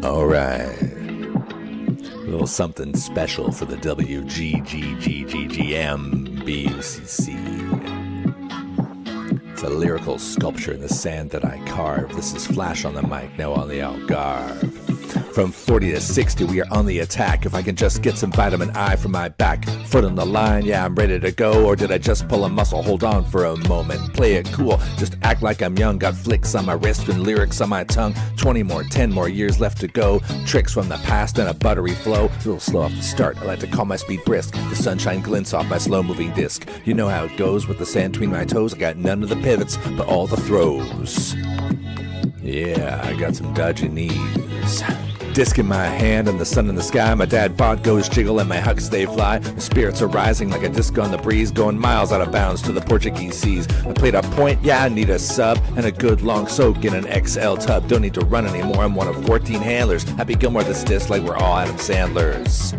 All right. A little something special for the WGGGMBUCC. It's a lyrical sculpture in the sand that I carve. This is Flash on the mic, now on the Algarve. From 40 to 60, we are on the attack. If I can just get some vitamin I from my back foot on the line, yeah, I'm ready to go. Or did I just pull a muscle? Hold on for a moment. Play it cool. Just act like I'm young. Got flicks on my wrist and lyrics on my tongue. 20 more, 10 more years left to go. Tricks from the past and a buttery flow. A little slow off the start. I like to call my speed brisk. The sunshine glints off my slow-moving disc. You know how it goes with the sand between my toes. I got none of the pivots, but all the throws. Yeah, I got some dodgy knees. Disc in my hand and the sun in the sky. My dad bod goes jiggle and my hucks they fly. The spirits are rising like a disc on the breeze, going miles out of bounds to the Portuguese seas. I played a point, yeah, I need a sub and a good long soak in an XL tub. Don't need to run anymore, I'm one of 14 handlers. Happy Gilmore this disc like we're all Adam Sandlers.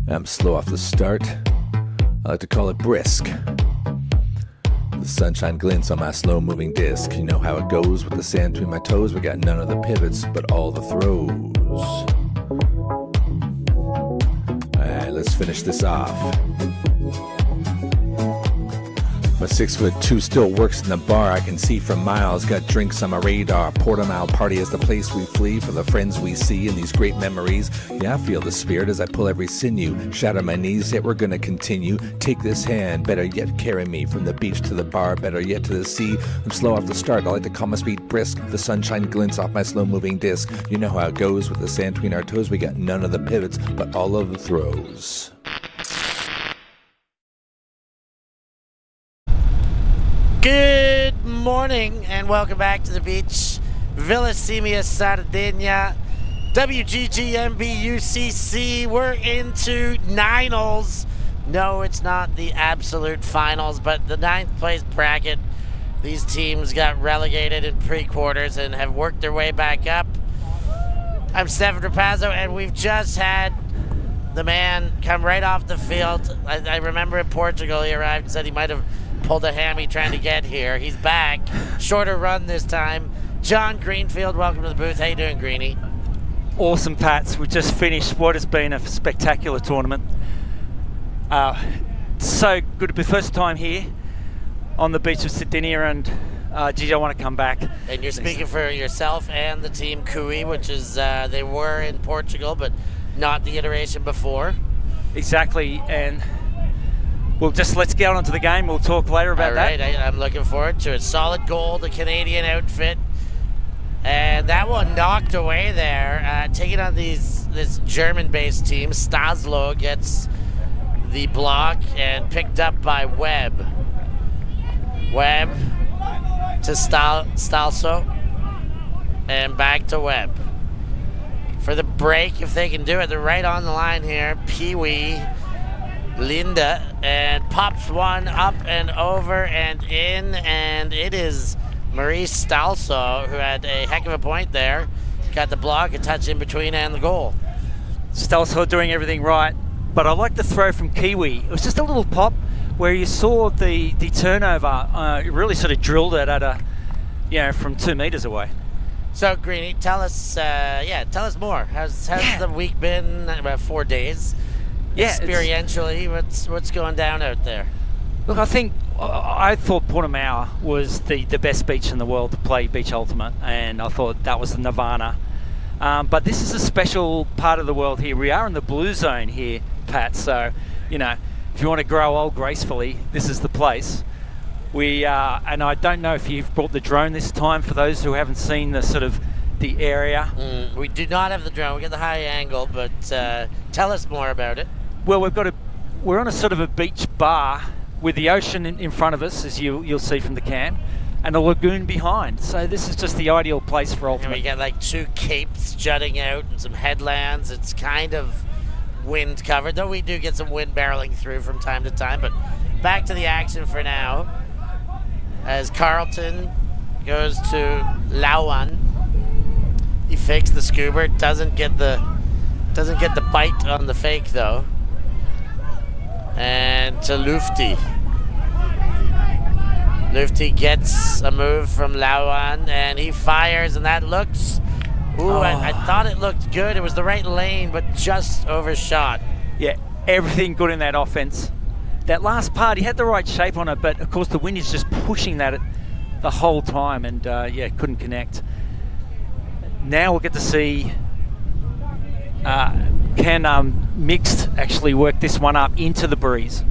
I'm slow off the start, I like to call it brisk. The sunshine glints on my slow-moving disc. You know how it goes with the sand between my toes. We got none of the pivots, but all the throws. Alright, let's finish this off. My 6'2" still works in the bar. I can see from miles. Got drinks on my radar. Portimao party is the place we flee for the friends we see and these great memories. Yeah, I feel the spirit as I pull every sinew. Shatter my knees, yet we're gonna continue. Take this hand, better yet carry me from the beach to the bar, better yet to the sea. I'm slow off the start. I like to call my speed brisk. The sunshine glints off my slow-moving disc. You know how it goes with the sand between our toes. We got none of the pivots, but all of the throws. Good morning and welcome back to the beach. Villa Simia, Sardinia, WGGMBUCC. We're into ninals. No, it's not the absolute finals, but the 9th place bracket. These teams got relegated in pre-quarters and have worked their way back up. I'm Stefan Rapazzo, and we've just had the man come right off the field. I remember in Portugal he arrived and said he might have pulled a hammy trying to get here. He's back. Shorter run this time. John Greenfield, welcome to the booth. How you doing, Greenie? Awesome, Pats. We just finished what has been a spectacular tournament. So good to be first time here on the beach of Sardinia, and geez, I want to come back. And you're speaking for yourself and the team Kui, which is they were in Portugal, but not the iteration before. Exactly, and well, just let's get on to the game. We'll talk later about that. All right, I'm looking forward to it. Solid gold, the Canadian outfit. And that one knocked away there. Taking on this German-based team. Sztaslow gets the block and picked up by Webb. Webb to Sztaslow. And back to Webb. For the break, if they can do it, they're right on the line here. Pee-wee. Linda, and pops one up and over and in, and it is Maurice Sztaslow, who had a heck of a point there. Got the block, a touch in between, and the goal. Sztaslow doing everything right, but I like the throw from Kiwi. It was just a little pop where you saw the turnover. It really sort of drilled it at from 2 meters away. So, Greenie, tell us more. How's the week been? About 4 days. Yeah, experientially, what's going down out there? Look, I thought Portimao was the best beach in the world to play Beach Ultimate, and I thought that was the nirvana. But this is a special part of the world here. We are in the blue zone here, Pat, so, if you want to grow old gracefully, this is the place. And I don't know if you've brought the drone this time for those who haven't seen the area. We do not have the drone. We got the high angle, but tell us more about it. Well, we're on a sort of a beach bar with the ocean in front of us, as you'll see from the cam, and a lagoon behind. So this is just the ideal place for ultimate. And we got like 2 capes jutting out and some headlands. It's kind of wind covered, though we do get some wind barreling through from time to time. But back to the action for now, as Carlton goes to Lauan. He fakes the scuba, doesn't get the bite on the fake though. And to Lufti. Lufti gets a move from Lauan and he fires, and that looks Ooh, I thought it looked good. It was the right lane, but just overshot. Yeah, everything good in that offense. That last part, he had the right shape on it, but of course the wind is just pushing that the whole time, and couldn't connect. Now we'll get to see can Mixxed actually work this one up into the breeze.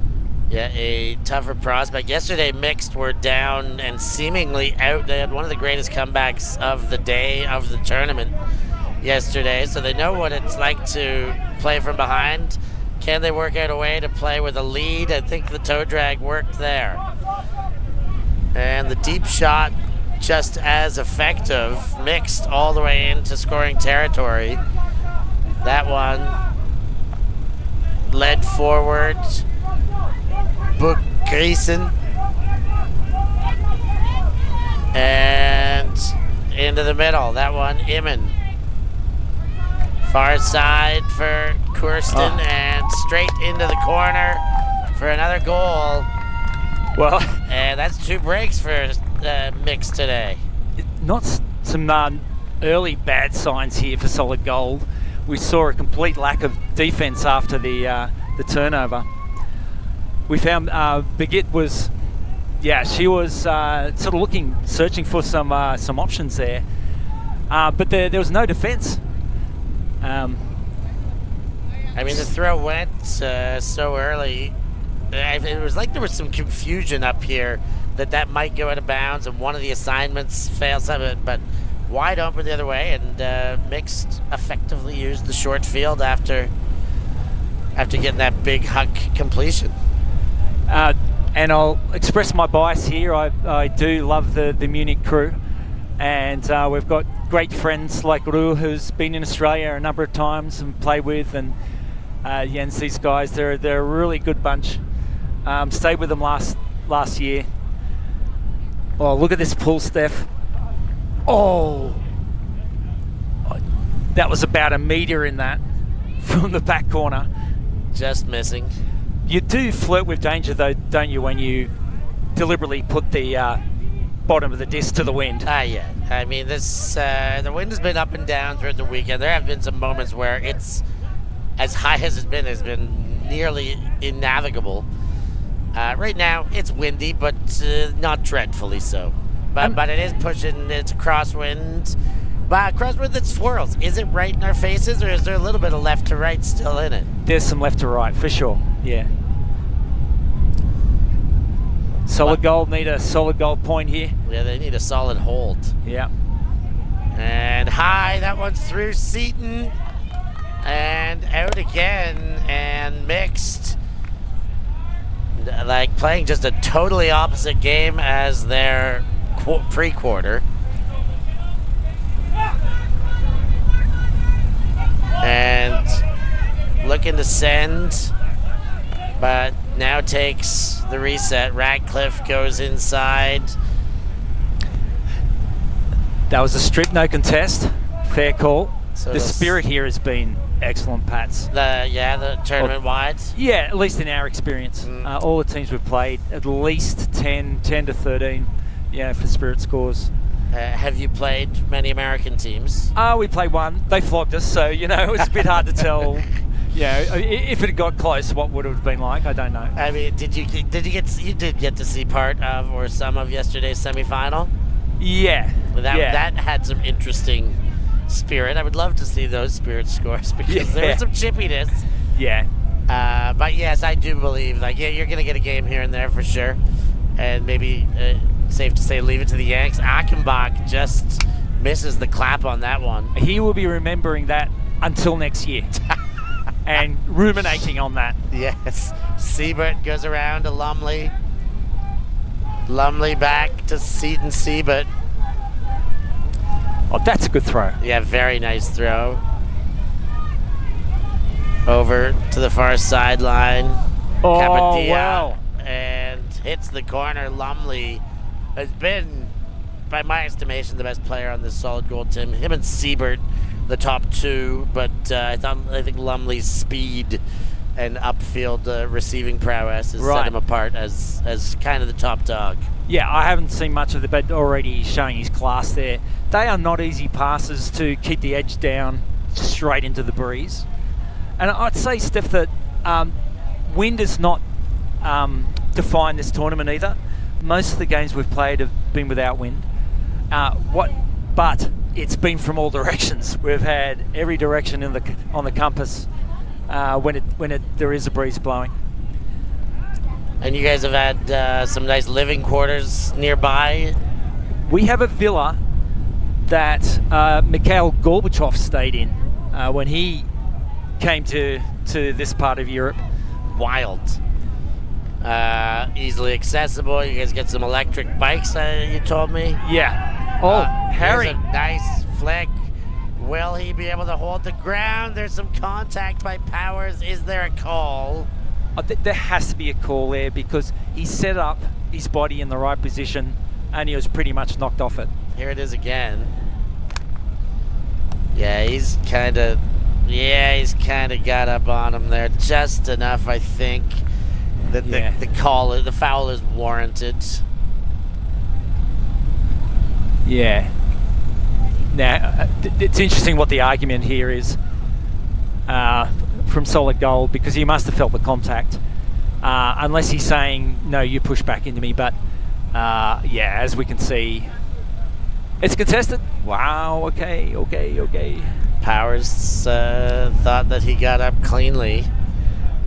Yeah, a tougher prospect. Yesterday, Mixxed were down and seemingly out. They had one of the greatest comebacks of the day of the tournament yesterday, so they know what it's like to play from behind. Can they work out a way to play with a lead? I think the toe drag worked there. And the deep shot, just as effective. Mixxed all the way into scoring territory. That one led forward. Bookgriessen. And into the middle. That one, Immen. Far side for Kirsten and straight into the corner for another goal. Well, and that's 2 breaks for Mixxed today. Not some early bad signs here for Solid Gold. We saw a complete lack of defense after the turnover. We found Birgit was, she was sort of searching for some options there, but there was no defense. I mean, the throw went so early. It was like there was some confusion up here that might go out of bounds, and one of the assignments failed some of it, but wide open the other way, and Mixxed effectively used the short field after getting that big huck completion. And I'll express my bias here. I do love the Munich crew, and we've got great friends like Ru, who's been in Australia a number of times and played with, and Jens, these guys, they're a really good bunch. Stayed with them last year. Oh, look at this pull, Steph. Oh, that was about a metre in that from the back corner. Just missing. You do flirt with danger, though, don't you, when you deliberately put the bottom of the disc to the wind? Yeah. I mean, the wind has been up and down throughout the weekend. There have been some moments where it's as high as it's been nearly innavigable. Right now, it's windy, but not dreadfully so. But it is pushing. It's a crosswind. But crosswind that swirls. Is it right in our faces, or is there a little bit of left to right still in it? There's some left to right, for sure. Yeah. Solid Gold need a Solid Gold point here. Yeah, they need a solid hold. Yeah. And high, that one's through Seaton. And out again, and Mixxed. Like playing just a totally opposite game as their pre-quarter. And looking to send, but now takes the reset. Radcliffe goes inside. That was a strip, no contest. Fair call. So the spirit here has been excellent, Pats. The tournament wide? Yeah, at least in our experience. All the teams we've played, at least 10 to 13, for spirit scores. Have you played many American teams? We played one. They flogged us, so, it's a bit hard to tell. If it had got close, what would it have been like? I don't know. I mean, you did get to see part of or some of yesterday's semifinal? Yeah. That had some interesting spirit. I would love to see those spirit scores because there was some chippiness. Yeah. But yes, I do believe you're going to get a game here and there for sure. And maybe safe to say leave it to the Yanks. Achenbach just misses the clap on that one. He will be remembering that until next year. And ruminating on that. Yes. Siebert goes around to Lumley. Lumley back to Seaton Siebert. Oh, that's a good throw. Yeah, very nice throw. Over to the far sideline. Oh, Capadia, wow. And hits the corner. Lumley has been, by my estimation, the best player on this Solid Gold team. Him and Siebert, the top two, but I think Lumley's speed and upfield receiving prowess has set him apart as kind of the top dog. Yeah, I haven't seen much of it, but already showing his class there. they are not easy passes to keep the edge down straight into the breeze. And I'd say, Steph, that wind has not defined this tournament either. Most of the games we've played have been without wind. But it's been from all directions. We've had every direction on the compass when there is a breeze blowing. And you guys have had some nice living quarters nearby. We have a villa that Mickael Gorbachev stayed in when he came to this part of Europe. Wild. Easily accessible. You guys get some electric bikes, you told me. Yeah. Harry. Here's a nice flick. Will he be able to hold the ground? There's some contact by Powers. Is there a call? There has to be a call there because he set up his body in the right position and he was pretty much knocked off it. Here it is again. Yeah, he's kind of got up on him there just enough, I think. The foul is warranted. Yeah. Now, it's interesting what the argument here is from Solid Gold, because he must have felt the contact. Unless he's saying, no, you push back into me. But, yeah, as we can see, it's contested. Wow, okay. Powers thought that he got up cleanly.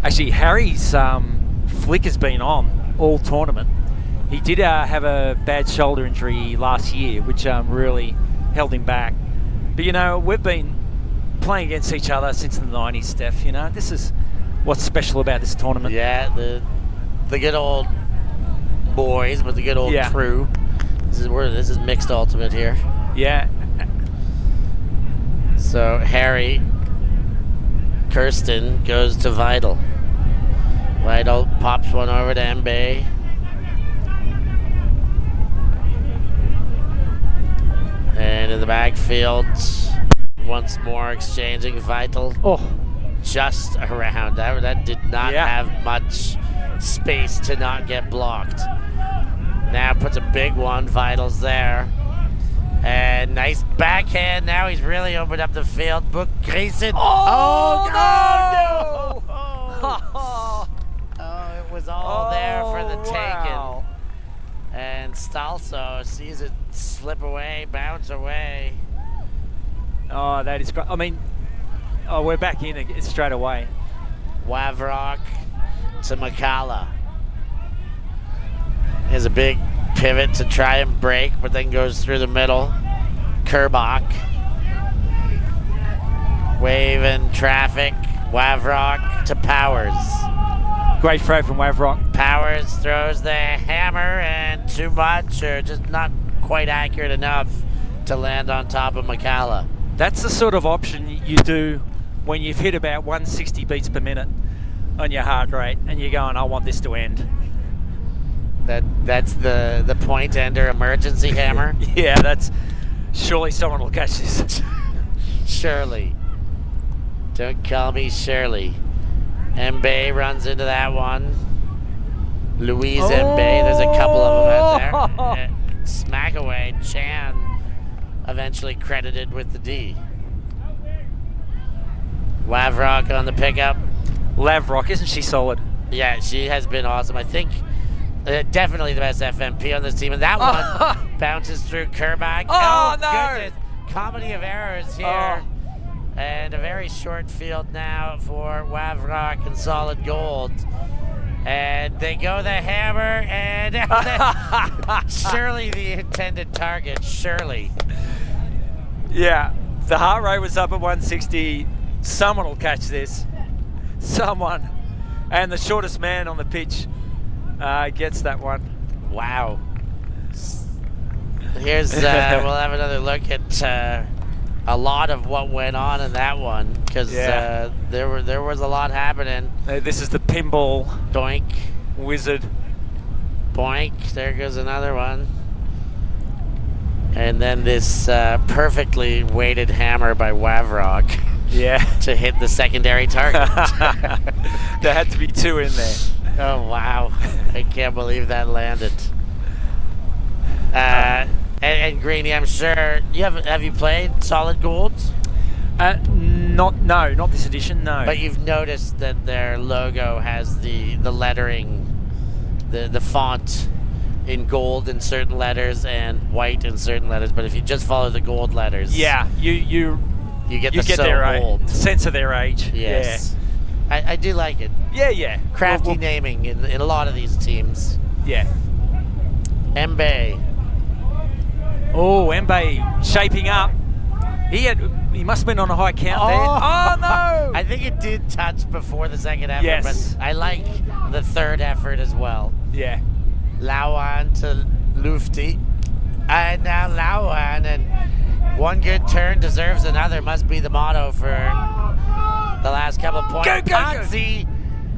Actually, Harry's Flik has been on all tournament. He did have a bad shoulder injury last year, which really held him back. But, you know, we've been playing against each other since the 90s, Steph. You know, this is what's special about this tournament. Yeah, the good old boys, but the good old crew. This is mixed ultimate here. Yeah. So Harry, Kirsten goes to Vital. Vital pops one over to Mbe. And in the backfield, once more exchanging Vital. Oh. Just around. That did not have much space to not get blocked. Now puts a big one. Vital's there. And nice backhand. Now he's really opened up the field. Book Grayson. Oh, no! Oh, it was all there for the taking. And Stalso sees it slip away, bounce away. Oh, that is great. I mean, we're back in it straight away. Wavrock to Mickael. Here's a big pivot to try and break, but then goes through the middle. Kerbach. Wave in traffic. Wavrock to Powers. Great throw from Wavrock. Powers throws the hammer, and too much, or just not quite accurate enough to land on top of Mickael. That's the sort of option you do when you've hit about 160 beats per minute on your heart rate, and you're going, I want this to end. That's the point ender emergency hammer? Yeah, that's... Surely someone will catch this. Surely. Don't call me Shirley. Mbe runs into that one. Louise Mbe, there's a couple of them out there. Smack away. Chen eventually credited with the D. Wavrock on the pickup. Lavrock, isn't she solid? Yeah, she has been awesome. I think definitely the best FMP on this team. And that one bounces through Kerbach. Oh, no! Goodness. Comedy of errors here. And a very short field now for Wavrock and Solid Gold. And they go the hammer, and surely the intended target, surely. Yeah, the heart rate was up at 160. Someone will catch this. Someone. And the shortest man on the pitch gets that one. Wow. Here's, we'll have another look at a lot of what went on in that one, because there was a lot happening. This is the pinball doink wizard. Boink, there goes another one. And then this perfectly weighted hammer by Wavrock to hit the secondary target. There had to be two in there. Oh wow, I can't believe that landed. And Greeny, I'm sure you have you played Solid Golds? Not this edition, no. But you've noticed that their logo has the lettering, the font in gold in certain letters and white in certain letters. But if you just follow the gold letters, yeah, you get you the get so their old sense of their age. Yes, I do like it. Yeah. Crafty naming in a lot of these teams. Yeah. Mbe. Oh, Mbe shaping up. He must have been on a high count there. Oh no! I think it did touch before the second effort, Yes. but I like the third effort as well. Yeah. Lauan to Lufti. And now Lauan, and one good turn deserves another, must be the motto for the last couple of points. Go. Potsy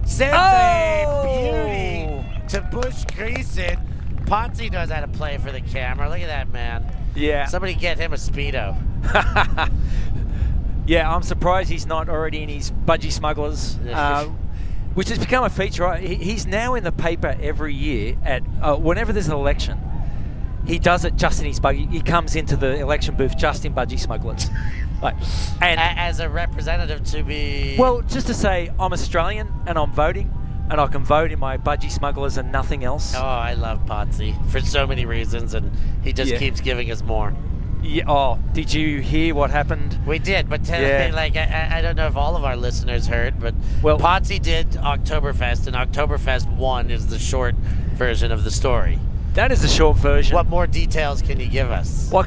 sends a beauty to Bush Greason. Potsy knows how to play for the camera. Look at that man. Yeah. Somebody get him a Speedo. Yeah, I'm surprised he's not already in his budgie smugglers, which has become a feature. Right? He's now in the paper every year at whenever there's an election. He does it just in his buggy. He comes into the election booth just in budgie smugglers. And as a representative to be... Well, just to say I'm Australian and I'm voting, and I can vote in my budgie smugglers and nothing else. Oh, I love Potsy for so many reasons, and he just keeps giving us more. Yeah. Oh, did you hear what happened? We did, but I don't know if all of our listeners heard, but Potsy did Oktoberfest, and Oktoberfest 1 is the short version of the story. That is the short version. What more details can you give us? Well,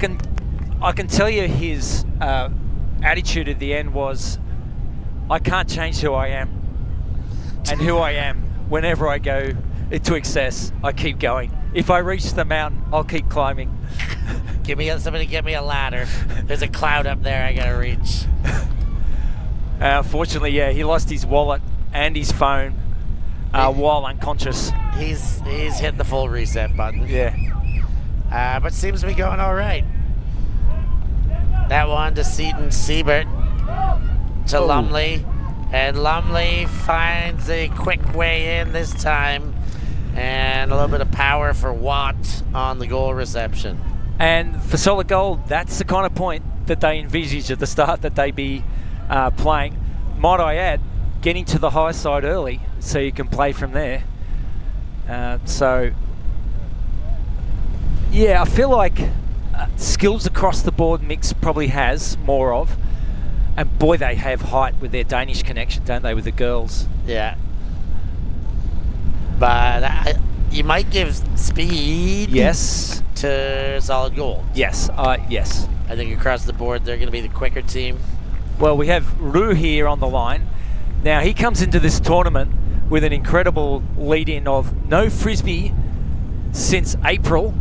I can tell you his attitude at the end was, I can't change who I am. And who I am, whenever I go to excess, I keep going. If I reach the mountain, I'll keep climbing. Somebody get me a ladder. There's a cloud up there I gotta reach. Fortunately, he lost his wallet and his phone while unconscious. He's hit the full reset button. Yeah. But seems to be going all right. That one to Seaton Siebert to Lumley. And Lumley finds a quick way in this time. And a little bit of power for Watt on the goal reception. And for solid gold, that's the kind of point that they envisage at the start that they be playing. Might I add, getting to the high side early so you can play from there. I feel like skills across the board Mixxxed probably has more of. And boy, they have height with their Danish connection, don't they, with the girls? Yeah. But you might give speed. Yes. To solid gold. Yes. Yes. I think across the board they're going to be the quicker team. Well, we have Rue here on the line. Now he comes into this tournament with an incredible lead-in of no Frisbee since April,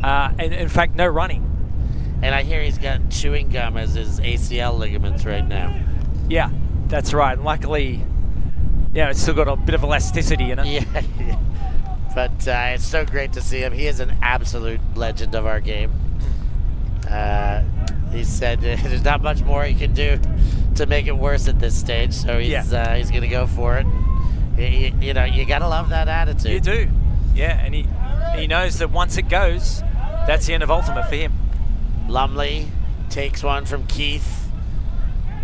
and in fact no running. And I hear he's got chewing gum as his ACL ligaments right now. Yeah, that's right. And luckily, it's still got a bit of elasticity in it. Yeah. But it's so great to see him. He is an absolute legend of our game. He said there's not much more he can do to make it worse at this stage, so he's going to go for it. You got to love that attitude. You do. Yeah, and he knows that once it goes, that's the end of Ultimate for him. Lumley takes one from Keith,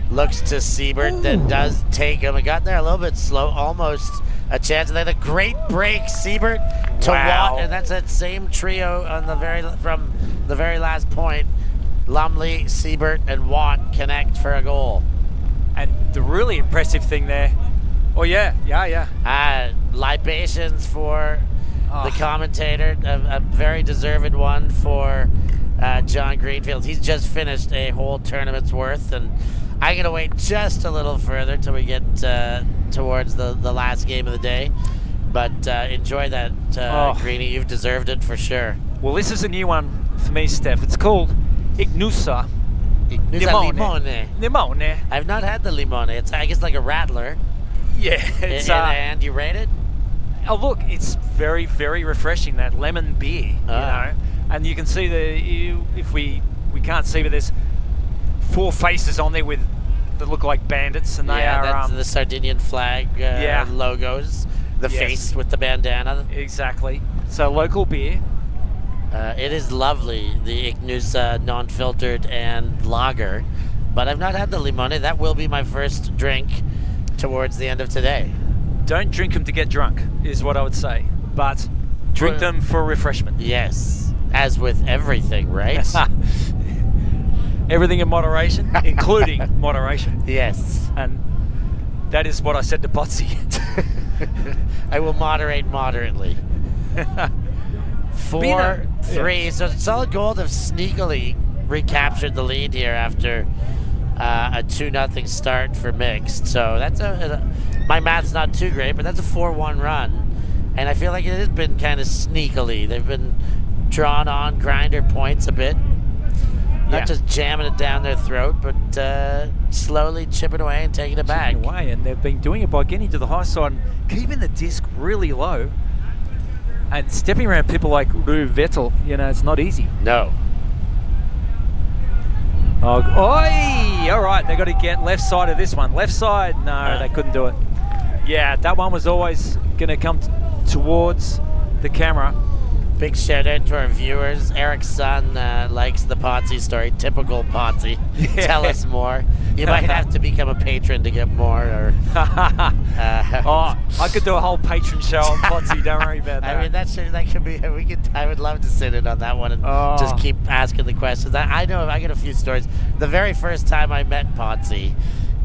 looks to Siebert, then does take him. It got there a little bit slow, almost a chance. And then a great break, Siebert to Watt, and that's that same trio on from the very last point. Lumley, Siebert, and Watt connect for a goal. And the really impressive thing there, libations for the commentator, a very deserved one for John Greenfield. He's just finished a whole tournament's worth, and I'm going to wait just a little further till we get towards the last game of the day. But enjoy that, Greeny. You've deserved it for sure. Well, this is a new one for me, Steph. It's called Ignusa Limone. I've not had the limone. It's, I guess, like a rattler. Yeah. It's, and you rate it? Oh, look, it's very, very refreshing, that lemon beer, you know. And you can see if we can't see, but there's 4 faces on there that look like bandits, and they are that's the Sardinian flag logos. The face with the bandana. Exactly. So local beer. It is lovely, the Ignusa non-filtered and lager, but I've not had the limone. That will be my first drink towards the end of today. Don't drink them to get drunk, is what I would say. But drink them for refreshment. Yes, as with everything, right? Everything in moderation, including moderation. Yes. And that is what I said to Potsy. I will moderate moderately. 4-3. So Solid Gold have sneakily recaptured the lead here after a 2-0 start for Mixxed. So that's my math's not too great, but that's a 4-1 run. And I feel like it has been kind of sneakily. They've been drawn on grinder points a bit. Not just jamming it down their throat, but slowly chipping away and taking it back. Away, and they've been doing it by getting to the high side and keeping the disc really low. And stepping around people like Rue Vettel, it's not easy. No. Oh, oi! All right, they got to get left side of this one. Left side, no, they couldn't do it. Yeah, that one was always going to come towards the camera. Big shout out to our viewers. Eriksson likes the Potsy story. Typical Potsy. Yeah. Tell us more. You might have to become a patron to get more. Or I could do a whole patron show on Potsy. Don't worry about that. I mean, that could be. I would love to sit in on that one and just keep asking the questions. I know I got a few stories. The very first time I met Potsy,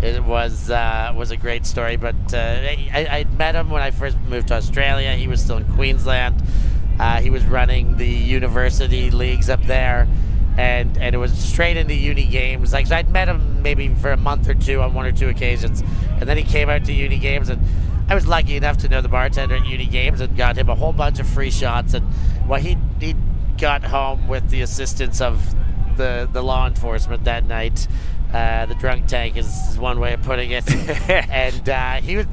it was a great story. But I met him when I first moved to Australia. He was still in Queensland. He was running the university leagues up there, and it was straight into uni games. Like, so I'd met him maybe for a month or two on 1 or 2 occasions, and then he came out to uni games, and I was lucky enough to know the bartender at uni games and got him a whole bunch of free shots. And he got home with the assistance of the law enforcement that night. The drunk tank is one way of putting it. And he was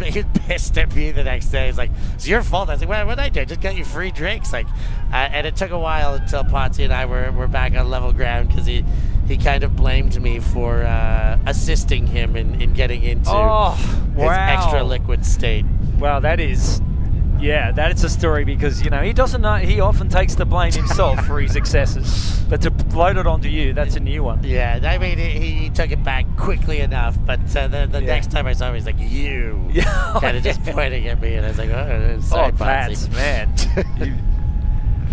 pissed at me the next day. He's like, "It's your fault." I was like, "What did I do? I just got you free drinks." Like, and it took a while until Potsy and I were back on level ground, because he kind of blamed me for assisting him in getting into his extra liquid state. Wow, that is a story, because he doesn't know. He often takes the blame himself for his excesses, but to load it onto you, that's a new one. Yeah, I mean, he took it back quickly enough, but the next time I saw him, he's like, "You," kind of just pointing at me, and I was like, "Oh, sorry, Potsy." Man,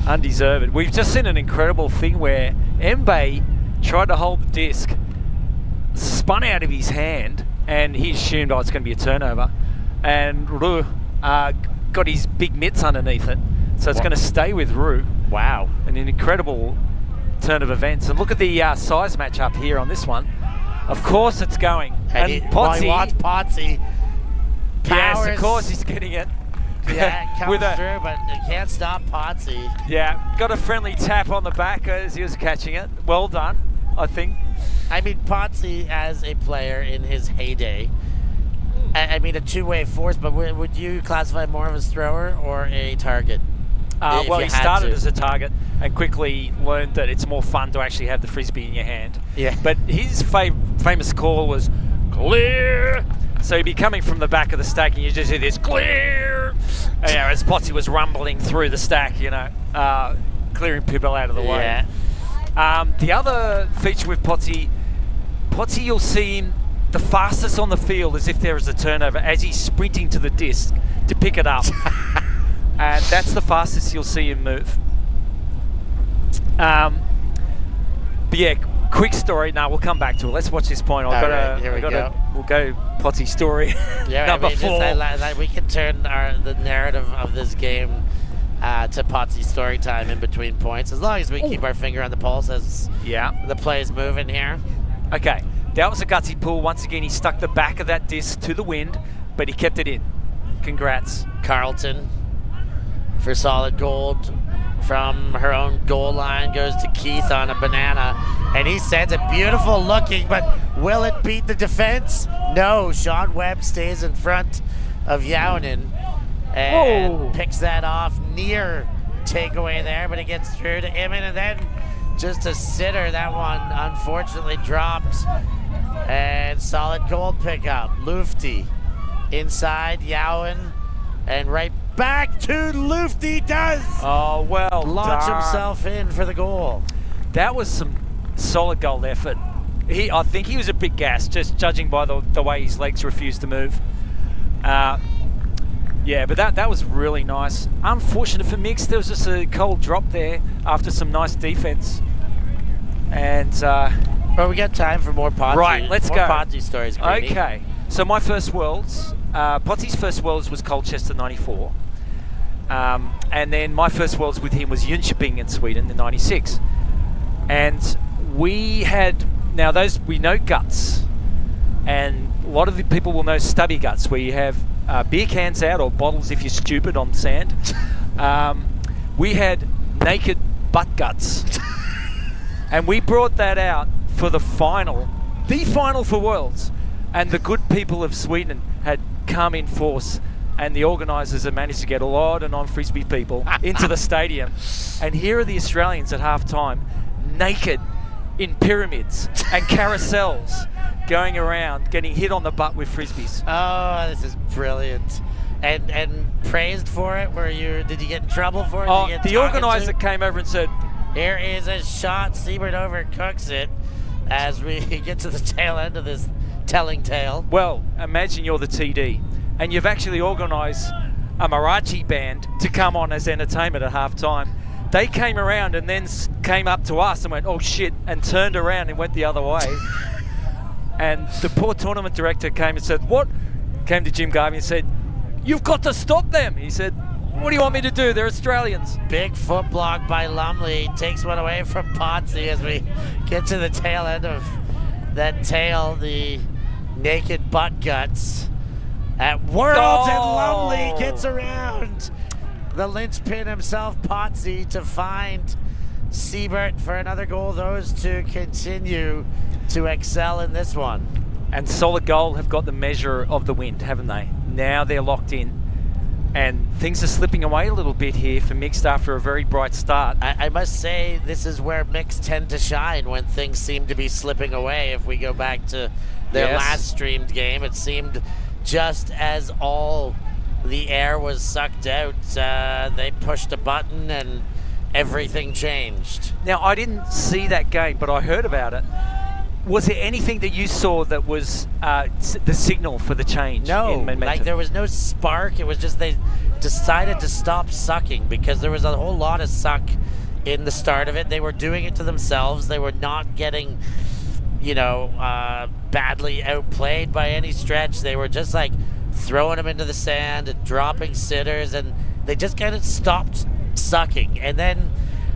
undeserved. We've just seen an incredible thing where Mbe tried to hold the disc, spun out of his hand, and he assumed, it's going to be a turnover, and Ru got his big mitts underneath it, so it's going to stay with Ru. Wow. An incredible turn of events. And look at the size match up here on this one. Of course it's going. And Potsy, he wants Potsy. Yes, of course he's getting it. Yeah, it comes through, but you can't stop Potsy. Yeah, got a friendly tap on the back as he was catching it. Well done, I think. I mean, Potsy as a player in his heyday, I mean, a two-way force, but would you classify more of as thrower or a target? Well, he started as a target and quickly learned that it's more fun to actually have the Frisbee in your hand. Yeah. But his famous call was, "Clear!" So he'd be coming from the back of the stack, and you just hear this, "Clear!" As Potsy was rumbling through the stack, clearing people out of the way. Yeah. The other feature with Potsy, you'll see him the fastest on the field as if there is a turnover as he's sprinting to the disc to pick it up. And that's the fastest you'll see him move. But yeah, quick story. Now we'll come back to it. Let's watch this point. We'll go Potsy story. Number 4. We can turn the narrative of this game to Potsy story time in between points, as long as we keep our finger on the pulse as the play is moving here. Okay. That was a gutsy pull. Once again, he stuck the back of that disc to the wind, but he kept it in. Congrats. Carlton for Solid Gold from her own goal line goes to Keith on a banana, and he sends it beautiful looking, but will it beat the defense? No. Sean Webb stays in front of Jounen and picks that off. Near takeaway there, but it gets through to Immin, and then just a sitter. That one unfortunately dropped. And Solid Gold pickup. Lufty inside Jouwen, and right back to Lufty does. Oh, well Launch done. himself in for the goal. That was some solid goal effort. I think he was a bit gassed, just judging by the way his legs refused to move. Yeah, but that was really nice. Unfortunate for Mixxxed, there was just a cold drop there after some nice defense. And well, we got time for more Potsy. Right, let's more go. Potsy stories. Greenie. Okay, so my first Worlds, Potsy's first Worlds was Colchester '94, and then my first Worlds with him was Jönköping in Sweden in '96, and we had we know guts, and a lot of the people will know stubby guts, where you have beer cans out or bottles if you're stupid on sand. We had naked butt guts. And we brought that out for the final for Worlds. And the good people of Sweden had come in force, and the organisers had managed to get a lot of non-Frisbee people into the stadium. And here are the Australians at half-time, naked in pyramids and carousels, going around, getting hit on the butt with Frisbees. Oh, this is brilliant. And praised for it? Did you get in trouble for it? Oh, Did you get the talked organiser to? came over and said, Here is a shot. Siebert overcooks it as we get to the tail end of this telling tale. well, imagine you're the TD, and you've actually organised a Marathi band to come on as entertainment at half-time. They came around and then came up to us and went, oh shit, and turned around and went the other way. And the poor tournament director came and said, what? Came to Jim Garvey and said, you've got to stop them. He said, what do you want me to do? They're Australians. Big foot block by Lumley takes one away from Potsy as we get to the tail end of that tail, the naked butt guts at Worlds, and Lumley gets around the linchpin himself, Potsy, to find Siebert for another goal. Those two continue to excel in this one. And Solid Gold have got the measure of the wind, haven't they? Now they're locked in. And things are slipping away a little bit here for Mixxxed after a very bright start. I must say, this is where Mixxxed tend to shine when things seem to be slipping away. If we go back to their last streamed game, it seemed just as all the air was sucked out, they pushed a button and everything changed. Now, I didn't see that game, but I heard about it. Was there anything that you saw that was the signal for the change? No, in momentum? like there was no spark. It was just they decided to stop sucking because there was a whole lot of suck in the start of it. They were doing it to themselves. They were not getting, badly outplayed by any stretch. They were just like throwing them into the sand and dropping sitters, and they just kind of stopped sucking. And then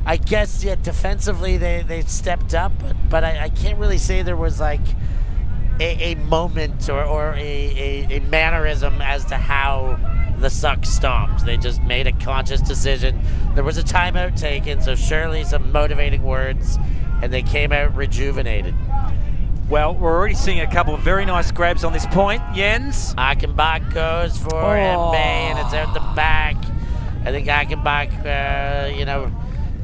I guess, defensively they stepped up, but I can't really say there was like a moment or a mannerism as to how the suck stopped. They just made a conscious decision. There was a timeout taken, so surely some motivating words, and they came out rejuvenated. Well, we're already seeing a couple of very nice grabs on this point. Jens. Achenbach goes for MB, and it's out the back. I think Achenbach,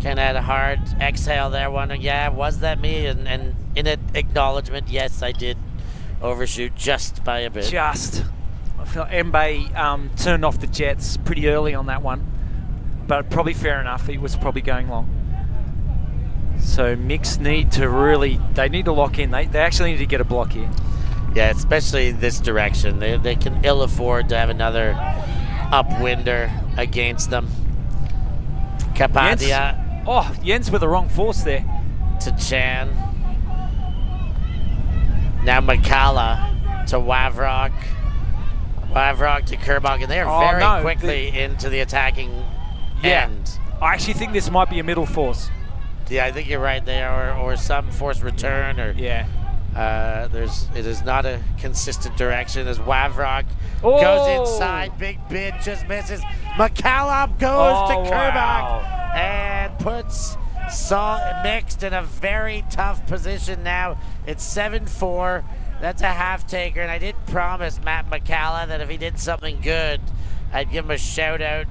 kind of had a hard exhale there, wondering, was that me? And in an acknowledgement, yes, I did overshoot just by a bit. I feel MB turned off the jets pretty early on that one, but probably fair enough. He was probably going long. So Mixxxed need to lock in. They actually need to get a block here. Yeah, especially this direction. They can ill afford to have another upwinder against them. Kapadia. Jens with the wrong force there. To Chen. Now Mickael to Wavrock. Wavrock to Kerbach, and they are very quickly into the attacking end. I actually think this might be a middle force. Yeah, I think you're right there, or some force return, or it is not a consistent direction as Wavrock goes inside, big bid, just misses. Mickael goes to Kerbach and puts Mixxxed in a very tough position now. It's 7-4. That's a half taker, and I did promise Matt Mickael that if he did something good, I'd give him a shout out.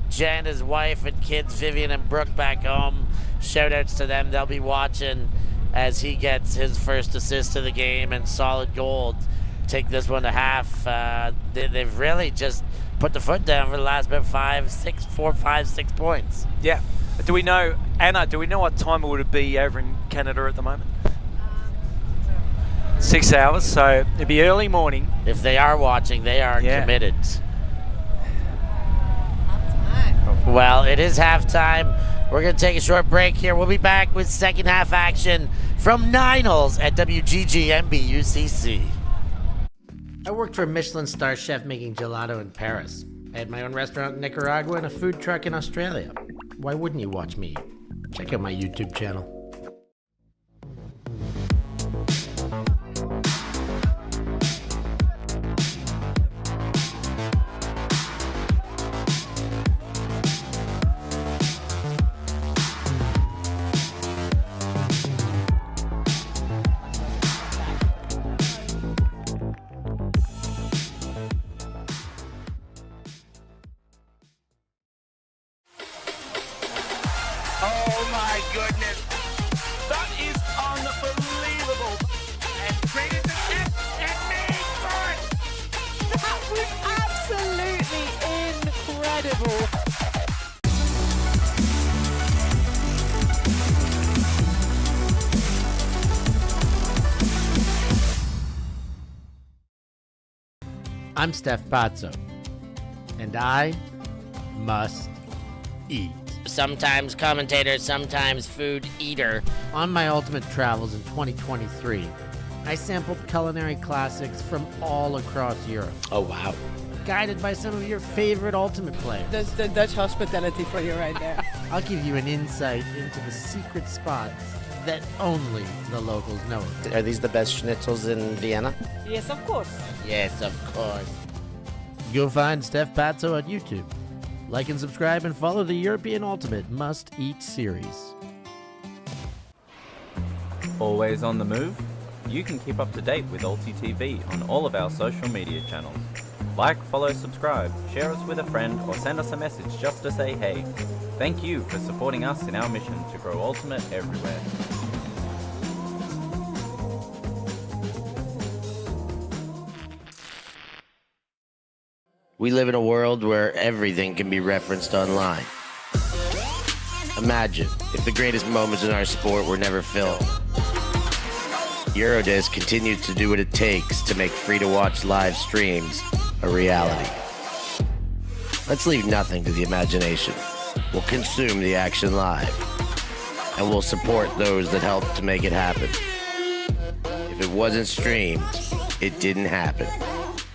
Jen, his wife, and kids, Vivian and Brooke back home. Shout outs to them. They'll be watching as he gets his first assist of the game and Solid Gold take this one to half. They've really just put the foot down for the last about 4, 5, 6 points. Yeah. Do we know, Anna, what time it would be over in Canada at the moment? 6 hours, so it'd be early morning. If they are watching, they are committed. Well, it is halftime. We're going to take a short break here. We'll be back with second half action from 9 holes at WGGMBUCC. I worked for a Michelin star chef making gelato in Paris. I had my own restaurant in Nicaragua and a food truck in Australia. Why wouldn't you watch me? Check out my YouTube channel. Oh my goodness, that is unbelievable. And created the tip and made for it. That was absolutely incredible. I'm Steph Pazzo, and I must eat. Sometimes commentator, sometimes food eater. On my ultimate travels in 2023, I sampled culinary classics from all across Europe. Oh, wow. Guided by some of your favorite ultimate players. That's the Dutch hospitality for you right there. I'll give you an insight into the secret spots that only the locals know of. Are these the best schnitzels in Vienna? Yes, of course. Yes, of course. Go find Steph Pazzo at YouTube. Like and subscribe and follow the European Ultimate Must Eat series. Always on the move? You can keep up to date with Ulti TV on all of our social media channels. Like, follow, subscribe, share us with a friend, or send us a message just to say hey. Thank you for supporting us in our mission to grow Ultimate everywhere. We live in a world where everything can be referenced online. Imagine if the greatest moments in our sport were never filmed. Eurodisc continues to do what it takes to make free-to-watch live streams a reality. Let's leave nothing to the imagination. We'll consume the action live, and we'll support those that help to make it happen. If it wasn't streamed, it didn't happen.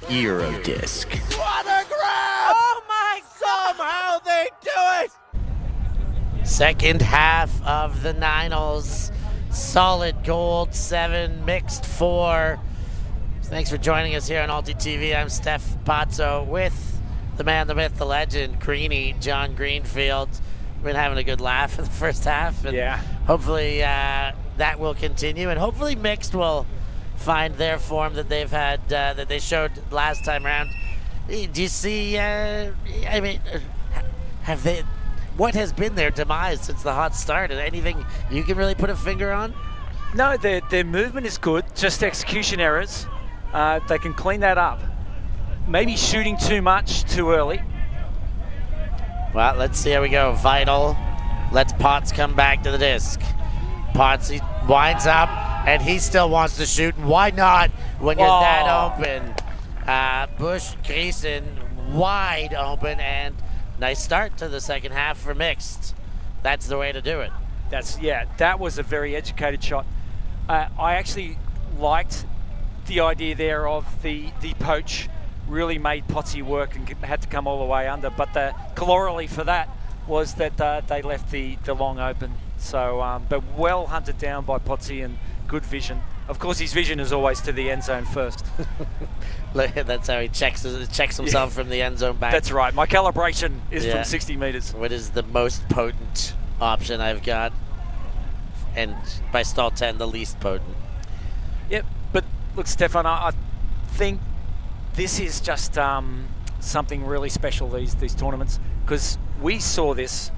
Eurodisc. What a grab! Oh my God! Somehow they do it! Second half of the 9 holes. Solid gold 7, mixed 4. Thanks for joining us here on Ulti TV. I'm Steph Pazzo with the man, the myth, the legend, Greenie, John Greenfield. We've been having a good laugh in the first half. And hopefully that will continue. And hopefully Mixxed will find their form that they've had, that they showed last time around. Do you see, what has been their demise since the hot start? Anything you can really put a finger on? No, their movement is good, just execution errors. They can clean that up. Maybe shooting too much too early. Well, let's see how we go. Vital lets Potts come back to the disc. Potts, he winds up, and he still wants to shoot. Why not when you're that open? Bush, Grayson, wide open, and nice start to the second half for Mixxed. That's the way to do it. That was a very educated shot. I actually liked the idea there of the poach. Really made Potsy work and had to come all the way under. But the corollary for that was that they left the long open. So, but well hunted down by Potsy and good vision. Of course, his vision is always to the end zone first. That's how he checks himself from the end zone back. That's right. My calibration is from 60 meters. What is the most potent option I've got? And by stall 10, the least potent. Yep. But look, Stefan, I think this is just something really special, these tournaments, because we saw this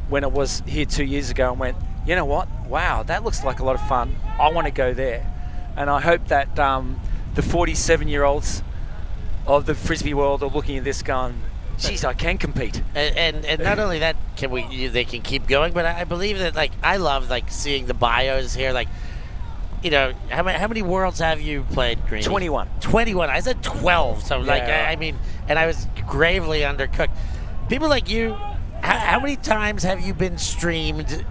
when it was here 2 years ago and went, you know what, wow, that looks like a lot of fun. I want to go there. And I hope that the 47-year-olds of the Frisbee world are looking at this going, geez, I can compete. And not only that, they can keep going, but I believe that, like, I love, like, seeing the bios here, like, you know, how many worlds have you played, Greeny? 21. 21. I said 12. So, like, I mean, and I was gravely undercooked. People like you, how many times have you been streamed?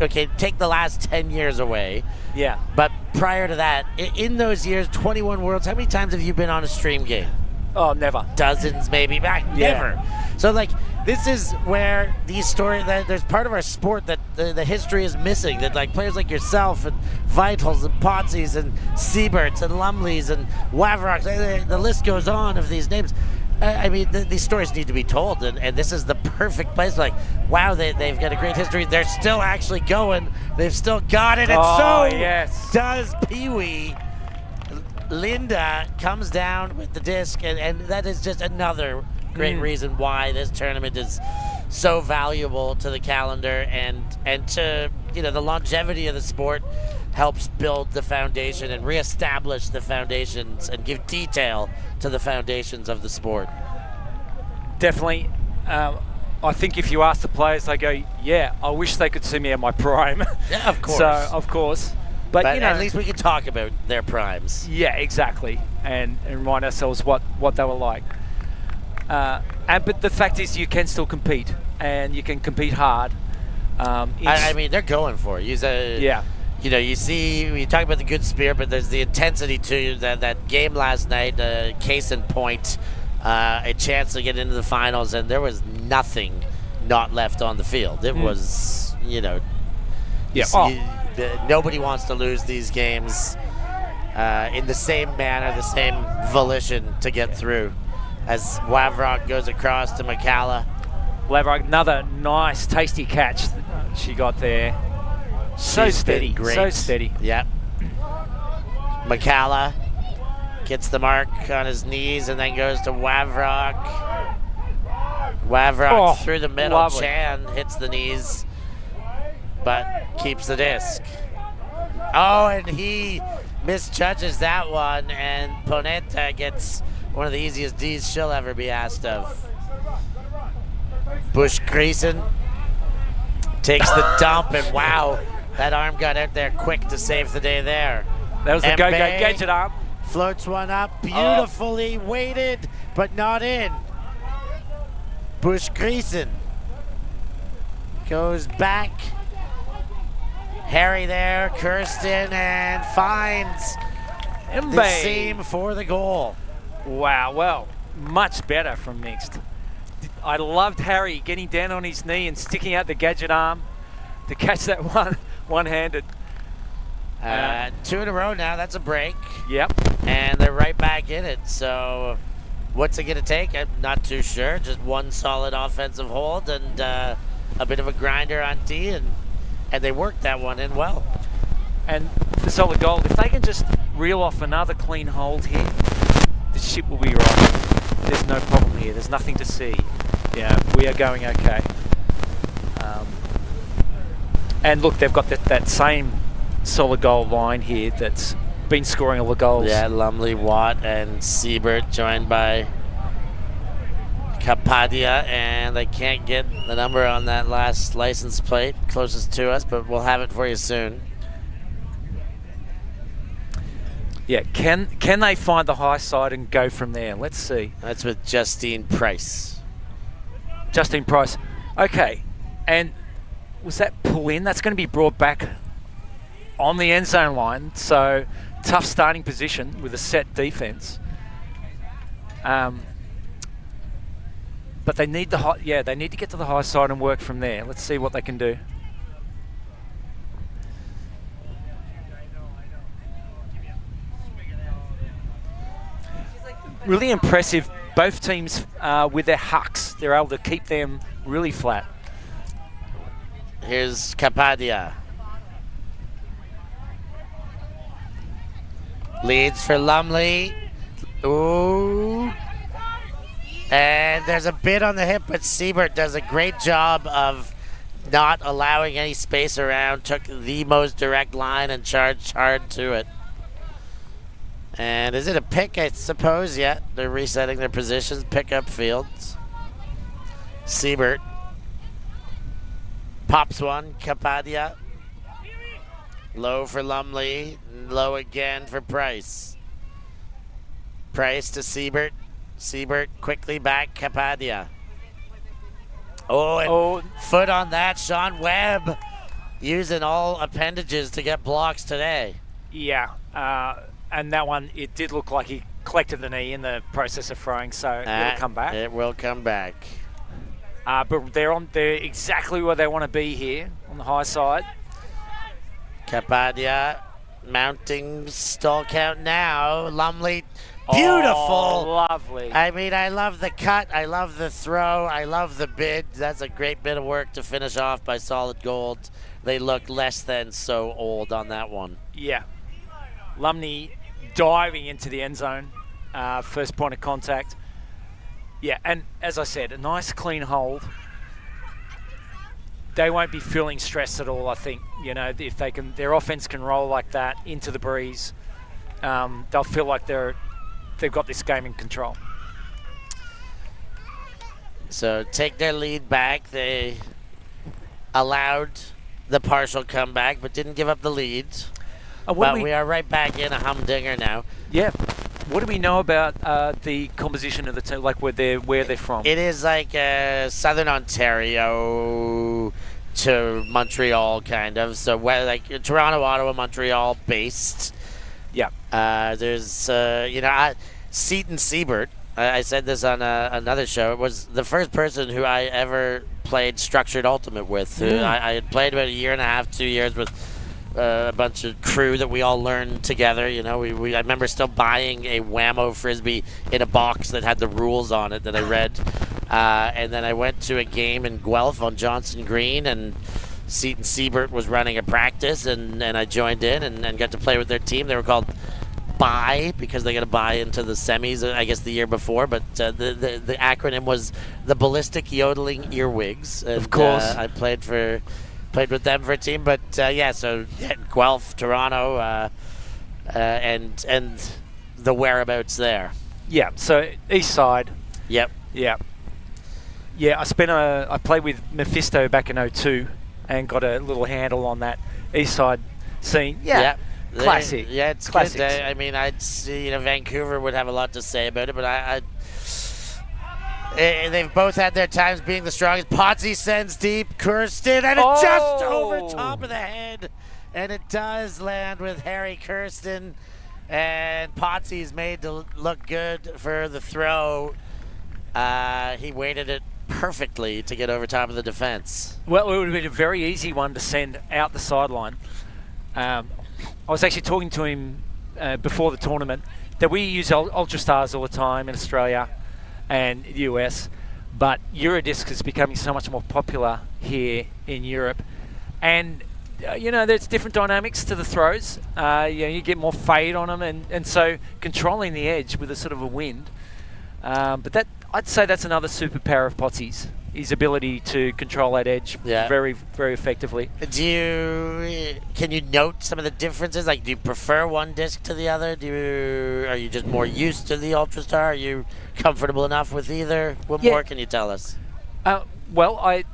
Okay, take the last 10 years away. Yeah. But prior to that, in those years, 21 worlds, how many times have you been on a stream game? Oh, never. Dozens, maybe. Never. So, like, this is where these stories, there's part of our sport that the history is missing, that, like, players like yourself and Vitals and Potsy's and Sieberts and Lumleys and Wavroks, the list goes on of these names. I mean, these stories need to be told, and this is the perfect place. Like, wow, they've got a great history. They're still actually going. They've still got it. And yes. Does Pee-wee. Linda comes down with the disc, and that is just another great reason why this tournament is so valuable to the calendar and to, you know, the longevity of the sport. Helps build the foundation and reestablish the foundations and give detail to the foundations of the sport. Definitely. I think if you ask the players, they go, yeah, I wish they could see me at my prime. Yeah, of course. So, of course. But you know, at least we can talk about their primes. Yeah, exactly. And remind ourselves what they were like. But the fact is, you can still compete, and you can compete hard. I mean, they're going for it. Yeah. You know, you talk about the good spirit, but there's the intensity to that game last night. Case in point, a chance to get into the finals, and there was nothing not left on the field. It was, you know, nobody wants to lose these games in the same manner, the same volition to get through. As Wavrok goes across to Mickael. Wavrok, another nice, tasty catch she got there. So steady, great. So steady. Yep. Mickael gets the mark on his knees and then goes to Wavrok. Wavrok through the middle. Lovely. Chen hits the knees, but keeps the disc. Oh, and he misjudges that one, and Poneta gets one of the easiest Ds she'll ever be asked of. Bush Creason takes the dump, and wow, that arm got out there quick to save the day there. That was the go gadget arm. Floats one up, beautifully weighted, but not in. Bush Creason goes back. Harry there, Kirsten, and finds the seam for the goal. Wow, well, much better from Mixxxed. I loved Harry getting down on his knee and sticking out the gadget arm to catch that one-handed. 2 in a row now, that's a break. Yep. And they're right back in it, so what's it going to take? I'm not too sure. Just one solid offensive hold and a bit of a grinder on D, and they worked that one in well. And for solid gold, if they can just reel off another clean hold here, the ship will be right. There's no problem here. There's nothing to see. Yeah, we are going okay. And look, they've got that same solid gold line here that's been scoring all the goals. Yeah, Lumley, Watt, and Siebert joined by Kapadia, and they can't get the number on that last license plate closest to us, but we'll have it for you soon. Yeah, can they find the high side and go from there? Let's see. That's with Justine Price. Justine Price. Okay, and was that pull in? That's going to be brought back on the end zone line, so tough starting position with a set defense. But they need they need to get to the high side and work from there. Let's see what they can do. Really impressive, both teams with their hucks. They're able to keep them really flat. Here's Kapadia. Leads for Lumley. Ooh. And there's a bit on the hip, but Siebert does a great job of not allowing any space around. Took the most direct line and charged hard to it. And is it a pick, I suppose? Yeah, they're resetting their positions, pick up fields. Siebert pops one. Kapadia. Low for Lumley. Low again for Price. Price to Siebert. Siebert quickly back. Kapadia. And foot on that. Sean Webb using all appendages to get blocks today. Yeah, and that one, it did look like he collected the knee in the process of throwing, so it'll come back. It will come back. But they're exactly where they want to be here on the high side. Kapadia mounting stall count now. Lumley, beautiful. Oh, lovely. I mean, I love the cut. I love the throw. I love the bid. That's a great bit of work to finish off by Solid Gold. They look less than so old on that one. Yeah. Lumley diving into the end zone. First point of contact. Yeah, and as I said, a nice clean hold. They won't be feeling stressed at all, I think. You know, if they can, their offense can roll like that into the breeze, they'll feel like they've got this game in control. So take their lead back. They allowed the partial comeback, but didn't give up the lead. But we are right back in a humdinger now. Yeah. What do we know about the composition of the team, like where they're from? It is like Southern Ontario to Montreal, kind of. So where like Toronto, Ottawa, Montreal based. Yeah. There's Seton Siebert. I said this on another show. It was the first person who I ever played Structured Ultimate with. I had played about a year and a half, 2 years with a bunch of crew that we all learned together. You know, I remember still buying a Whammo Frisbee in a box that had the rules on it that I read. And then I went to a game in Guelph on Johnson Green, and Seton Siebert was running a practice, and I joined in and got to play with their team. They were called Buy because they got to buy into the semis, I guess, the year before. But the acronym was the Ballistic Yodeling Earwigs. And, of course. I played with them for a team. But, so Guelph, Toronto, and the whereabouts there. Yeah, so east side. Yep. Yeah. Yeah, I played with Mephisto back in 02 and got a little handle on that east side scene. Yeah. Yep. Classic. Yeah, it's Classics. good. I mean, I'd see, Vancouver would have a lot to say about it, but they've both had their times being the strongest. Potsy sends deep, Kirsten, and it just over top of the head, and it does land with Harry Kirsten, and Potsy's made to look good for the throw. He weighted it perfectly to get over top of the defense. Well, it would have been a very easy one to send out the sideline. I was actually talking to him before the tournament that we use Ultra Stars all the time in Australia and the US, but Eurodisc is becoming so much more popular here in Europe. And, there's different dynamics to the throws. You get more fade on them, and so controlling the edge with a sort of a wind. But I'd say that's another superpower of Potsy's. His ability to control that edge very, very effectively. Can you note some of the differences? Like, do you prefer one disc to the other? Are you just more used to the Ultra Star? Are you comfortable enough with either? What more can you tell us? Well, I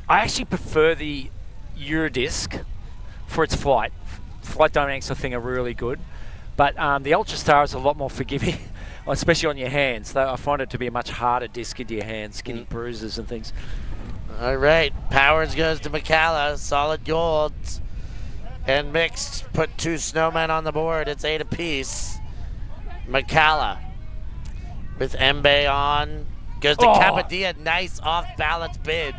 actually prefer the Eurodisc for its flight. Flight dynamics, I think, are really good. But the Ultra Star is a lot more forgiving. Especially on your hands, though I find it to be a much harder disc into your hands, getting bruises and things. All right, Powers goes to Mickael, Solid Gold, and Mixxxed put 2 snowmen on the board. It's 8 apiece. Mickael with Mbe on, goes to Kapadia, nice off-balance bid.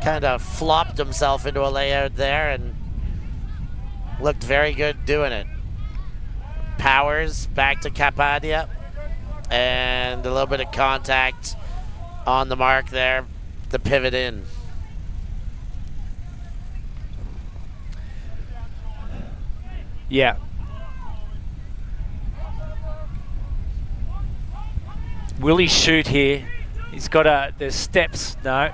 Kind of flopped himself into a layout there and looked very good doing it. Powers back to Kapadia, and a little bit of contact on the mark there, the pivot in. Yeah. Will he shoot here? He's got there's steps. No,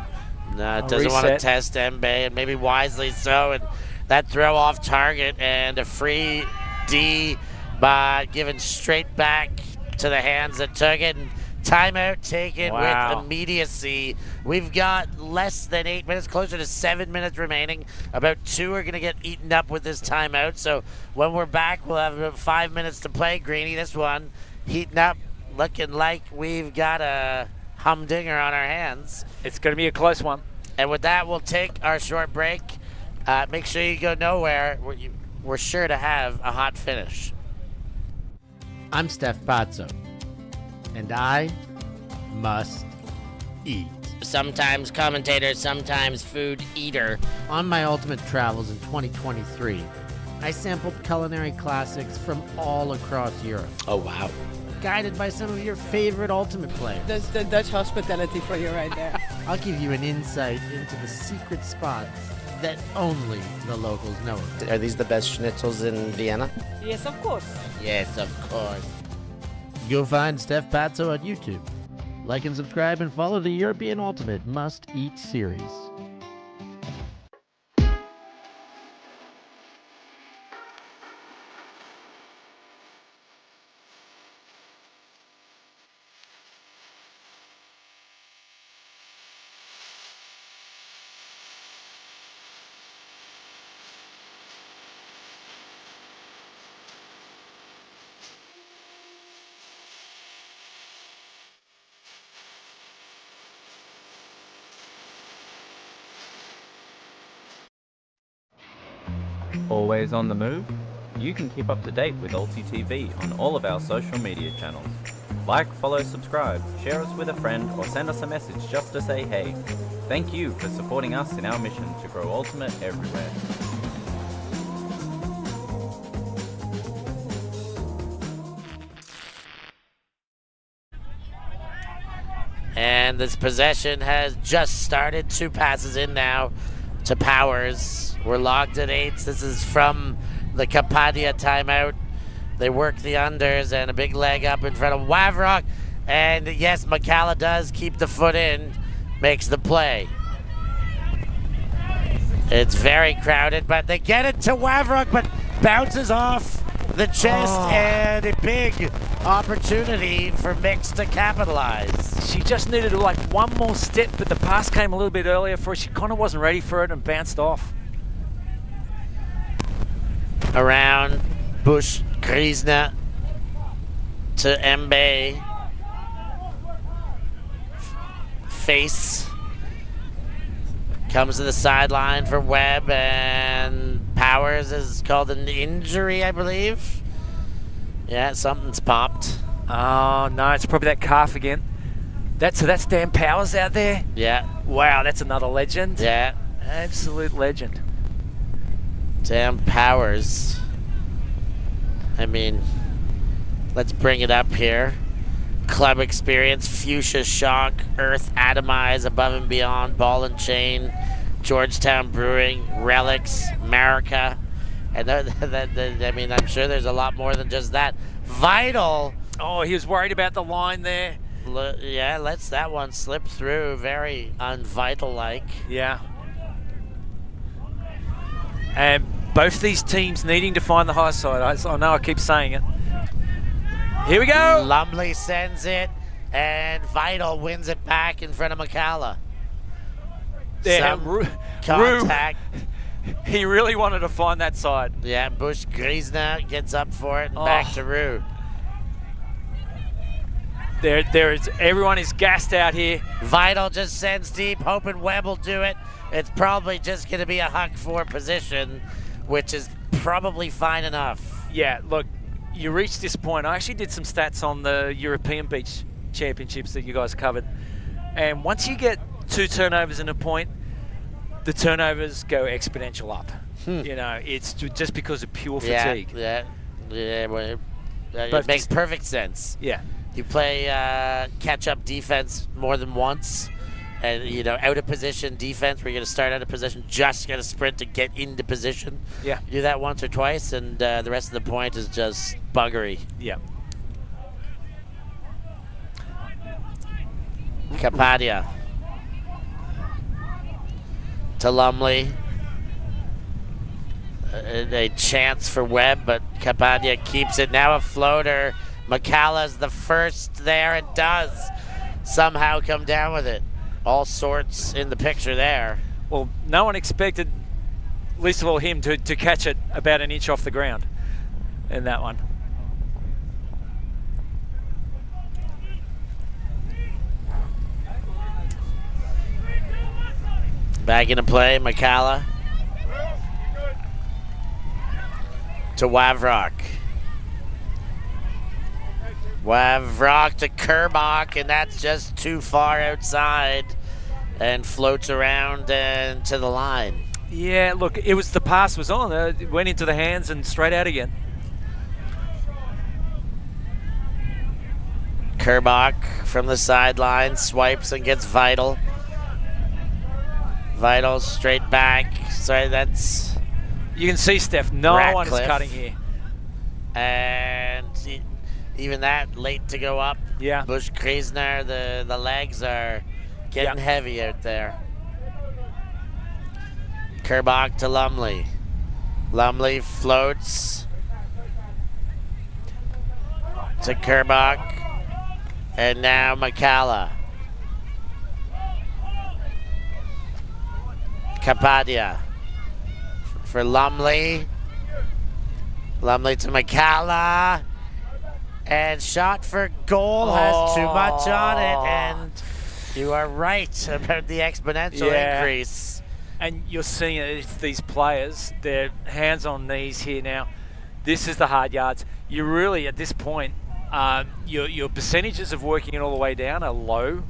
doesn't want to test Mbe, and maybe wisely so, and that throw off target, and a free D, but given straight back to the hands that took it, and Timeout taken Wow. with immediacy. We've got less than 8 minutes, closer to 7 minutes remaining. About 2 are going to get eaten up with this timeout. So when we're back, we'll have about 5 minutes to play. Greeny, this one heating up, looking like we've got a humdinger on our hands. It's going to be a close one. And with that, we'll take our short break. Make sure you go nowhere. We're sure to have a hot finish. I'm Steph Pazzo, and I must eat. Sometimes commentator, sometimes food eater. On my ultimate travels in 2023, I sampled culinary classics from all across Europe, Oh, wow. guided by some of your favorite ultimate players. That's the Dutch hospitality for you right there. I'll give you an insight into the secret spots that only the locals know of. Are these the best schnitzels in Vienna? Yes, of course. Yes, of course. Go find Steph Pazzo on YouTube. Like and subscribe and follow the European Ultimate Must Eat series. Always on the move? You can keep up to date with Ulti TV on all of our social media channels. Like, follow, subscribe, share us with a friend, or send us a message just to say hey. Thank you for supporting us in our mission to grow Ultimate everywhere. And this possession has just started. 2 passes in now to Powers. We're locked at 8s. This is from the Kapadia timeout. They work the unders and a big leg up in front of Wavrock. And yes, Mickael does keep the foot in, makes the play. It's very crowded, but they get it to Wavrock, but bounces off the chest, and a big opportunity for Mixxxed to capitalize. She just needed like one more step, but the pass came a little bit earlier for her. She kind of wasn't ready for it and bounced off. Around Bush Griesner to Mbe. Face comes to the sideline for Webb, and Powers is called an injury, I believe. Yeah, something's popped. Oh no, it's probably that calf again. So that's Dan Powers out there. Yeah, Wow, that's another legend. yeah. Absolute legend. Damn Powers. I mean, let's bring it up here. Club experience, Fuchsia Shock, Earth Atomize, Above and Beyond, Ball and Chain, Georgetown Brewing, Relics, America. And I mean, I'm sure there's a lot more than just that. Vital. Oh, he was worried about the line there. Yeah, lets that one slip through. Very unvital-like. Yeah. And both these teams needing to find the high side. I know I keep saying it. Here we go. Lumley sends it, and Vital wins it back in front of Mickael. Some contact. He really wanted to find that side. Yeah, Bush Griesner gets up for it and back to Rue. There is everyone is gassed out here. Vital just sends deep, hoping Webb will do it. It's probably just going to be a Huck 4 position, which is probably fine enough. Yeah, look, you reach this point. I actually did some stats on the European Beach Championships that you guys covered. And once you get 2 turnovers in a point, the turnovers go exponential up. You know, it's just because of pure fatigue. Well, it But makes perfect sense. Yeah. You play catch-up defense more than once, and out of position defense where you're going to start out of position, just going to sprint to get into position. Yeah. You do that once or twice, and the rest of the point is just buggery. Yeah. Kapadia to Lumley. A chance for Webb, but Kapadia keeps it. Now a floater. Mickael is the first there and does somehow come down with it. All sorts in the picture there. Well, no one expected, least of all him, to catch it about an inch off the ground in that one. Back into play, Mickael to Wavrock. Wavrock to Kerbach, and that's just too far outside and floats around and to the line. Yeah, look, it was the pass was on. It went into the hands and straight out again. Kerbach from the sideline swipes and gets Vital. Vital straight back. Sorry, that's... You can see, Steph, no one is Ratcliffe. cutting here. And even that late to go up. Yeah. Bush Kreisner, the legs are getting heavy out there. Kerbach to Lumley. Lumley floats to Kerbach. And now Mickael. Kapadia for Lumley. Lumley to Mickael. And shot for goal has too much on it. And you are right about the exponential increase. And you're seeing it, these players, their hands on knees here now. This is the hard yards. You really, at this point, your percentages of working it all the way down are low.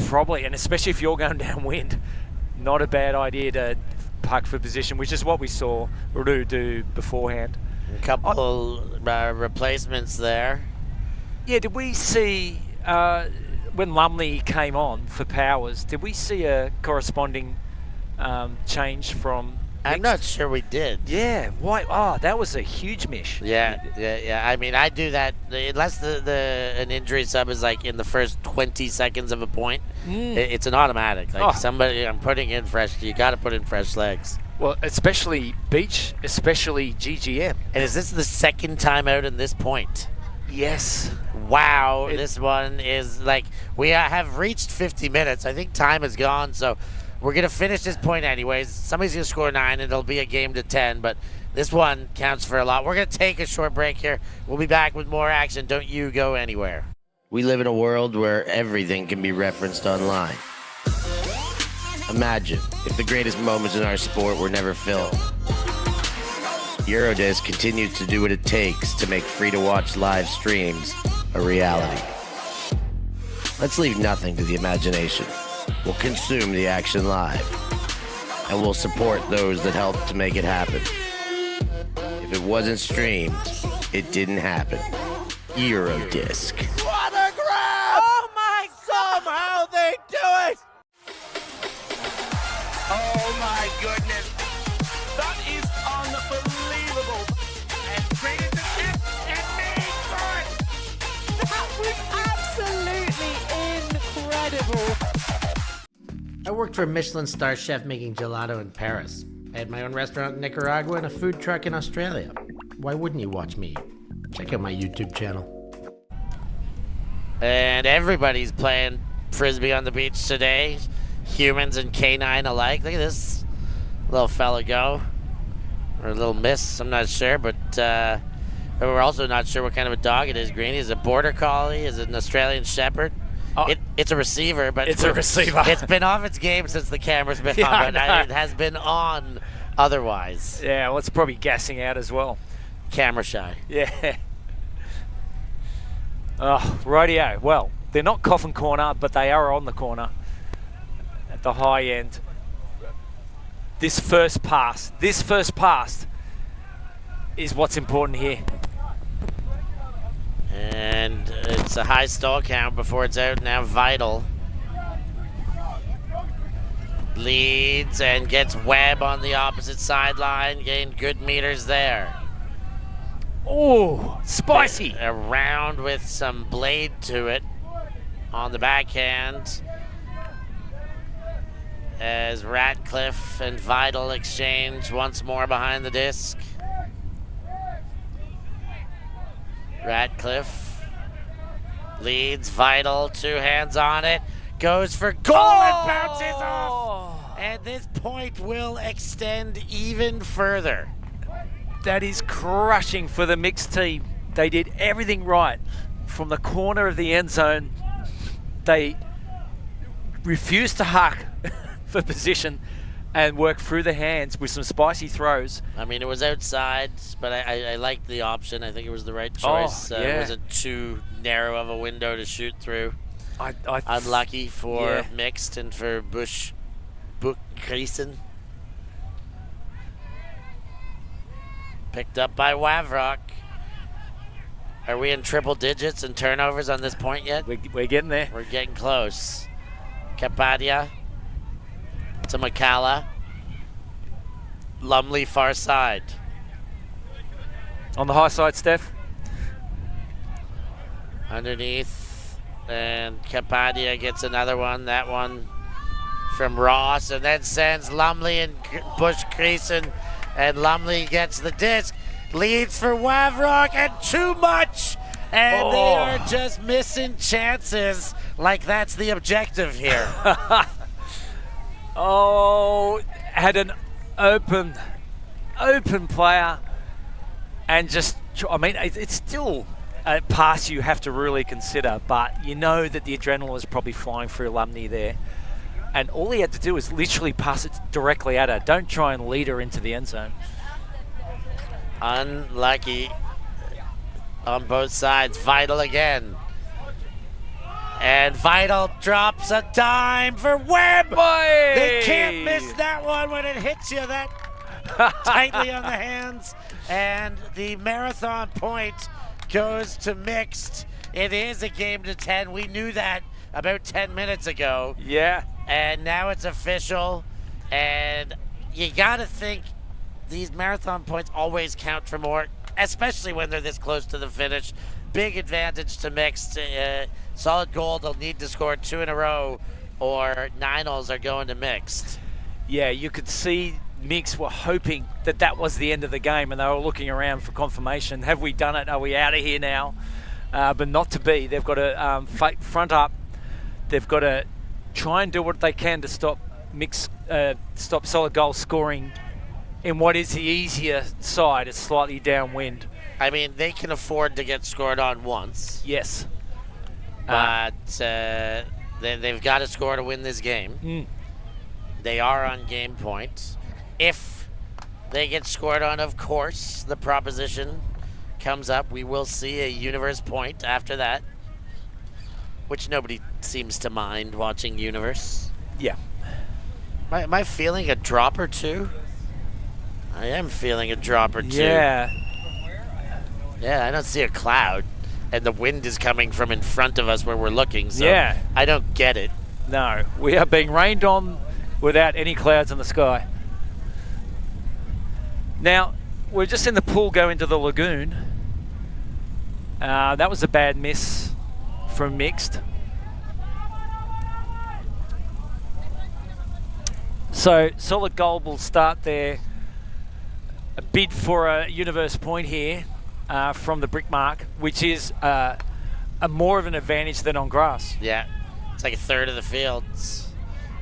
Probably, and especially if you're going downwind, not a bad idea to puck for position, which is what we saw Rudu do beforehand. A couple replacements there. Yeah, did we see, when Lumley came on for Powers, did we see a corresponding change from I'm not sure we did. Yeah, why? Oh, that was a huge miss. Yeah. I mean, I do that unless an injury sub is like in the first 20 seconds of a point. It's an automatic. Like somebody, I'm putting in fresh. You got to put in fresh legs. Well, especially Beach, especially GGM. And is this the second time out in this point? Yes. Wow, this one is like we have reached 50 minutes. I think time is gone, so. We're going to finish this point anyways. Somebody's going to score 9, and it'll be a game to 10, but this one counts for a lot. We're going to take a short break here. We'll be back with more action. Don't you go anywhere. We live in a world where everything can be referenced online. Imagine if the greatest moments in our sport were never filmed. Eurodisc continues to do what it takes to make free-to-watch live streams a reality. Let's leave nothing to the imagination. We'll consume the action live, and we'll support those that help to make it happen. If it wasn't streamed, it didn't happen. Eurodisc. What a grab! Oh my God! Somehow they do it! Oh my goodness. That is unbelievable. And created the tip and made for it. That was absolutely incredible. I worked for a Michelin star chef making gelato in Paris. I had my own restaurant in Nicaragua and a food truck in Australia. Why wouldn't you watch me? Check out my YouTube channel. And everybody's playing Frisbee on the beach today. Humans and canine alike. Look at this little fella go. Or a little miss, I'm not sure, but we're also not sure what kind of a dog it is, Greeny. Is it a border collie? Is it an Australian shepherd? It's a receiver, but it's a receiver. It's been off its game since the camera's been on, but it has been on otherwise. Yeah, well, it's probably gassing out as well. Camera shy. Yeah. Oh, rightio. Well, they're not coffin corner, but they are on the corner at the high end. This first pass is what's important here. And it's a high stall count before it's out. Now Vital leads and gets Webb on the opposite sideline. Gained good meters there. Oh, spicy. Around with some blade to it on the backhand. As Ratcliffe and Vital exchange once more behind the disc. Ratcliffe Leads Vital, 2 hands on it. Goes for goal and bounces off. And this point will extend even further. That is crushing for the mixed team. They did everything right. From the corner of the end zone, they refused to huck for position and work through the hands with some spicy throws. I mean, it was outside, but I liked the option. I think it was the right choice. It wasn't too narrow of a window to shoot through. Unlucky for Mixxed and for Buchkriesen. Picked up by Wavrock. Are we in triple digits in turnovers on this point yet? We're getting there. We're getting close. Kapadia to Mickael. Lumley far side. On the high side, Steph. Underneath. And Kapadia gets another one. That one from Ross. And then sends Lumley and Buchkriesen. And Lumley gets the disc. Leads for Wavrock and too much. And they are just missing chances like that's the objective here. Had an open player and just, I mean, it's still a pass you have to really consider, but you know that the adrenaline is probably flying through Lumley there. And all he had to do is literally pass it directly at her. Don't try and lead her into the end zone. Unlucky on both sides. Vital again. And Vital drops a dime for Webb. Boy! They can't miss that one when it hits you that tightly on the hands. And the marathon point goes to Mixxed. It is a game to 10. We knew that about 10 minutes ago. Yeah. And now it's official. And you got to think these marathon points always count for more, especially when they're this close to the finish. Big advantage to Mixxed. Solid Gold will need to score 2 in a row, or Ninals are going to Mixxed. Yeah, you could see Mixxed were hoping that that was the end of the game, and they were looking around for confirmation. Have we done it? Are we out of here now? But not to be. They've got to front up. They've got to try and do what they can to stop stop Solid Gold scoring in what is the easier side. It's slightly downwind. I mean, they can afford to get scored on once. Yes. But they've got to score to win this game. They are on game point. If they get scored on, of course, the proposition comes up. We will see a universe point after that, which nobody seems to mind watching universe. Yeah. Am I feeling a drop or two? I am feeling a drop or two. Yeah. Yeah, I don't see a cloud. And the wind is coming from in front of us where we're looking, so Yeah. I don't get it. No, we are being rained on without any clouds in the sky. Now, we're just in the pool going to the lagoon. That was a bad miss from Mixxed. So Solid Gold will start their bid for a universe point here from the brick mark, which is a more of an advantage than on grass. Yeah, it's like a third of the fields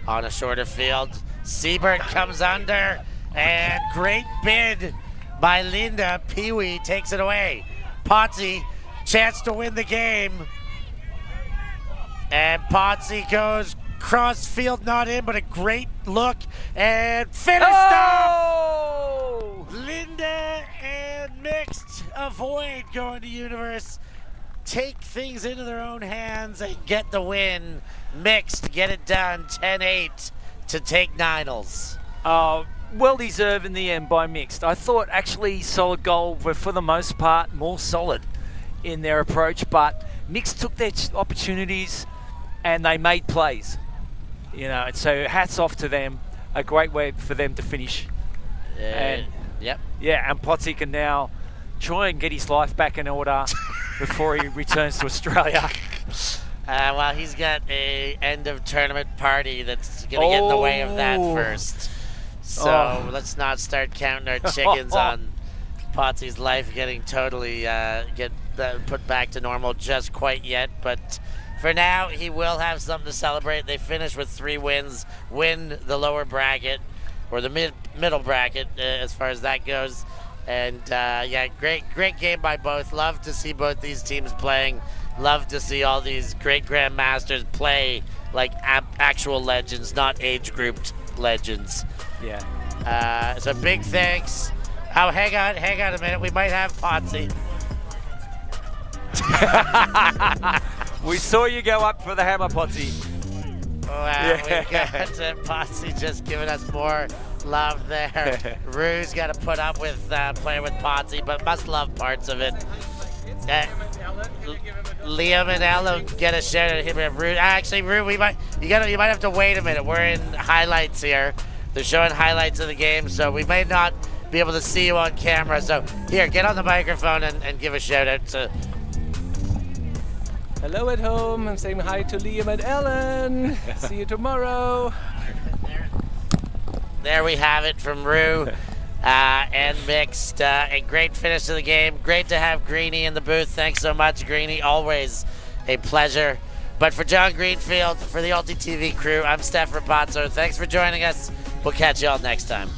on a shorter field. Siebert comes under, and great bid by Linda. Pee-wee takes it away. Potsy, chance to win the game. And Potsy goes cross field, not in, but a great look, and finished off! Linda and Mixxed avoid going to universe, take things into their own hands, and get the win. Mixxed get it done, 10-8 to take Ninals. Well deserved in the end by Mixxed. I thought actually Solid Gold were for the most part more solid in their approach, but Mixxed took their opportunities and they made plays. You know, and so hats off to them. A great way for them to finish. Yep. Yeah, and Potsy can now try and get his life back in order before he returns to Australia. Well, he's got a end of tournament party that's going to get in the way of that first. So let's not start counting our chickens on Potsy's life getting totally put back to normal just quite yet, but for now he will have something to celebrate. They finish with 3 wins, win the lower bracket or the middle bracket as far as that goes, and yeah, great game by both. Love to see both these teams playing. Love to see all these great grandmasters play like actual legends, not age grouped legends. Yeah. So big thanks. Oh, hang on a minute. We might have Potsy. We saw you go up for the hammer, Potsy. Wow, we've got Potsy just giving us more love there. Rue's got to put up with playing with Potsy, but must love parts of it. Liam and Ella get a shout out here. Actually, Rue, you might have to wait a minute. We're in highlights here. They're showing highlights of the game, so we may not be able to see you on camera. So here, get on the microphone and give a shout out to. Hello at home. I'm saying hi to Liam and Ellen. See you tomorrow. There we have it from Rue and Mixxxed. A great finish to the game. Great to have Greenie in the booth. Thanks so much, Greenie. Always a pleasure. But for John Greenfield, for the Ulti TV crew, I'm Steph Rapazzo. Thanks for joining us. We'll catch you all next time.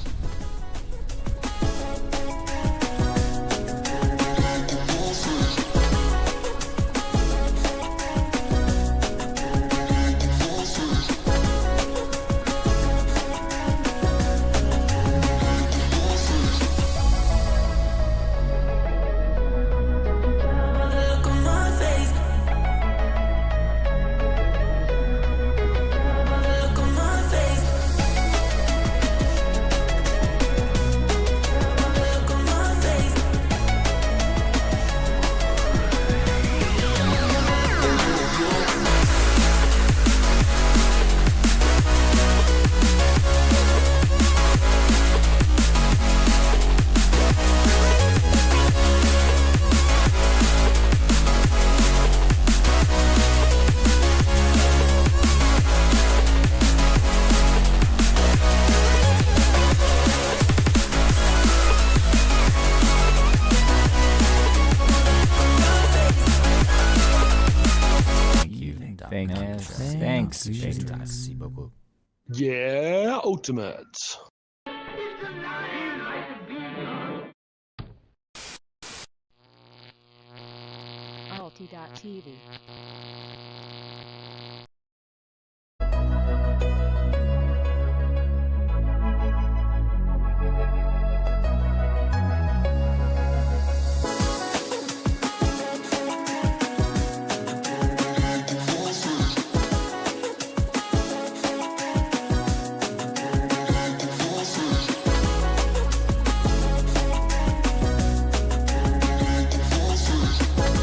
Thanks. Yeah, ultimate. Ulti.tv